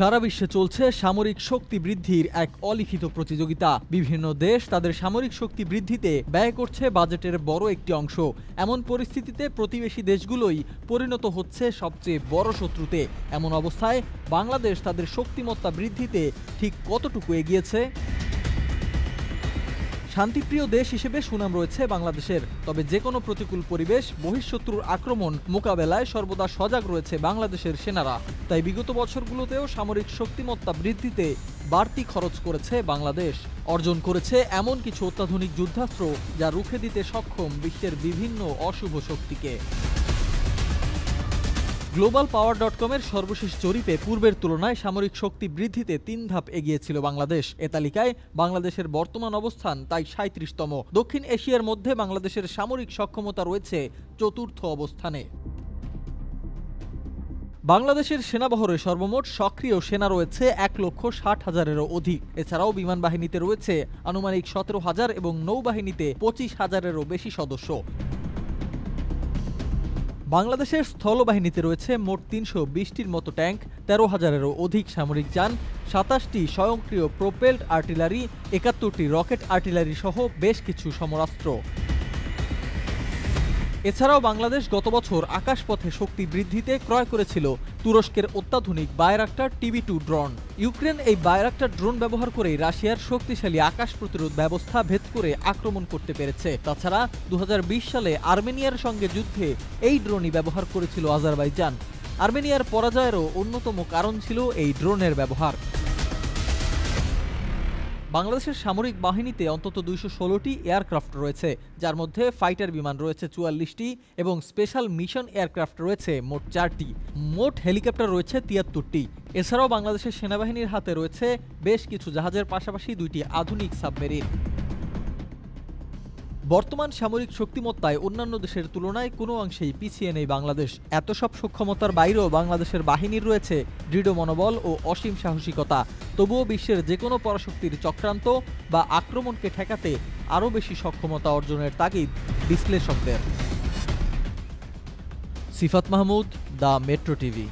সারা বিশ্বে চলছে সামরিক শক্তি বৃদ্ধির এক অলিখিত প্রতিযোগিতা। বিভিন্ন দেশ তাদের সামরিক শক্তি বৃদ্ধিতে ব্যয় করছে বাজেটের বড় একটি অংশ। এমন পরিস্থিতিতে প্রতিবেশী দেশগুলোই পরিণত হচ্ছে সবচেয়ে বড় শত্রুতে। এমন অবস্থায় বাংলাদেশ তাদের শক্তিমত্তা বৃদ্ধিতে ঠিক কতটুকু এগিয়েছে? শান্তিপ্রিয় দেশ হিসেবে সুনাম রয়েছে বাংলাদেশের, তবে যে কোনো প্রতিকূল পরিবেশ, বহিঃশত্রুর আক্রমণ মোকাবেলায় সর্বদা সজাগ রয়েছে বাংলাদেশের সেনারা। তাই বিগত বছরগুলোতেও সামরিক শক্তিমত্তা বৃদ্ধিতে বাড়তি খরচ করেছে বাংলাদেশ। অর্জন করেছে এমন কিছু অত্যাধুনিক যুদ্ধাস্ত্র যা রুখে দিতে সক্ষম বিশ্বের বিভিন্ন অশুভ শক্তিকে। globalpower.com-এর সর্বশেষ জরিপে পূর্বের তুলনায় সামরিক শক্তি বৃদ্ধিতে ৩ ধাপ এগিয়েছিল বাংলাদেশ। এ তালিকায় বাংলাদেশের বর্তমান অবস্থান তাই ৩৭তম। দক্ষিণ এশিয়ার মধ্যে বাংলাদেশের সামরিক সক্ষমতা রয়েছে চতুর্থ অবস্থানে। বাংলাদেশের সেনাবহরে সর্বমোট সক্রিয় সেনা রয়েছে ১,৬০,০০০-এরও অধিক। এছাড়াও বিমান বাহিনীতে রয়েছে আনুমানিক ১৭,০০০ এবং নৌবাহিনীতে ২৫,০০০-এরও বেশি সদস্য। বাংলাদেশের স্থলবাহিনীতে রয়েছে মোট ৩২০টির মতো ট্যাঙ্ক, ১৩,০০০-এরও অধিক সামরিক যান, ২৭টি স্বয়ংক্রিয় প্রোপেলড আর্টিলারি, ৭১টি রকেট আর্টিলারি সহ বেশ কিছু সমরাস্ত্র। এছাড়াও বাংলাদেশ গত বছর আকাশপথে শক্তি বৃদ্ধিতে ক্রয় করেছিল তুরস্কের অত্যাধুনিক বায়রাক্টার TB2 ড্রোন। ইউক্রেন এই বায়রাক্টার ড্রোন ব্যবহার করেই রাশিয়ার শক্তিশালী আকাশ প্রতিরোধ ব্যবস্থা ভেদ করে আক্রমণ করতে পেরেছে। তাছাড়া ২০২০ সালে আর্মেনিয়ার সঙ্গে যুদ্ধে এই ড্রোনই ব্যবহার করেছিল আজারবাইজান। আর্মেনিয়ার পরাজয়েরও অন্যতম কারণ ছিল এই ড্রোনের ব্যবহার। বাংলাদেশের সামরিক বাহিনীতে অন্তত ২১৬টি এয়ারক্রাফট রয়েছে, যার মধ্যে ফাইটার বিমান রয়েছে ৪৪টি এবং স্পেশাল মিশন এয়ারক্রাফট রয়েছে মোট 4টি। মোট হেলিকপ্টার রয়েছে ৭৩টি। এছাড়াও বাংলাদেশের সেনাবাহিনীর হাতে রয়েছে বেশ কিছু জাহাজের পাশাপাশি 2টি আধুনিক সাবমেরিন। বর্তমান সামরিক শক্তিমত্তায় অন্যান্য দেশের তুলনায় কোনো অংশেই পিছিয়ে নেই বাংলাদেশ। এত সব সক্ষমতার বাইরেও বাংলাদেশের বাহিনীর রয়েছে দৃঢ় মনোবল ও অসীম সাহসিকতা। তবুও বিশ্বের যে কোনো পরাশক্তির চক্রান্ত বা আক্রমণকে ঠেকাতে আরও বেশি সক্ষমতা অর্জনের তাগিদ বিশ্লেষকদের। সিফাত মাহমুদ, দ্য মেট্রো টিভি।